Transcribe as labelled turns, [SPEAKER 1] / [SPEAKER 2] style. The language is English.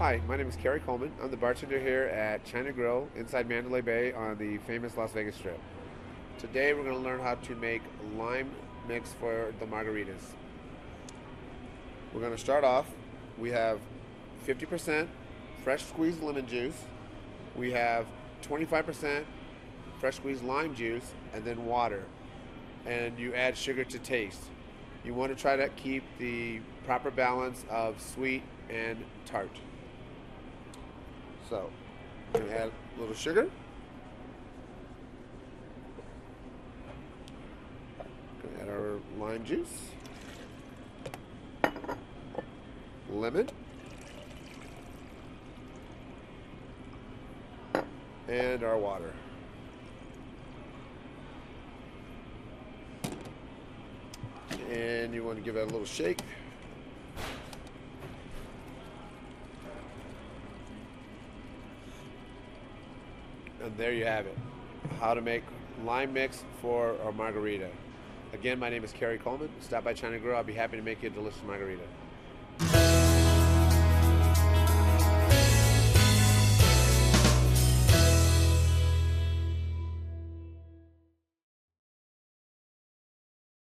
[SPEAKER 1] Hi, my name is Kerry Coleman. I'm the bartender here at China Grill inside Mandalay Bay on the famous Las Vegas Strip. Today we're going to learn how to make lime mix for the margaritas. We're going to start off. We have 50% fresh squeezed lemon juice. We have 25% fresh squeezed lime juice and then water. And you add sugar to taste. You want to try to keep the proper balance of sweet and tart. So, we're going to add a little sugar. Going to add our lime juice. Lemon. And our water. And you want to give that a little shake. And there you have it. How to make lime mix for a margarita. Again, my name is Kerry Coleman. Stop by China Grill. I'll be happy to make you a delicious margarita.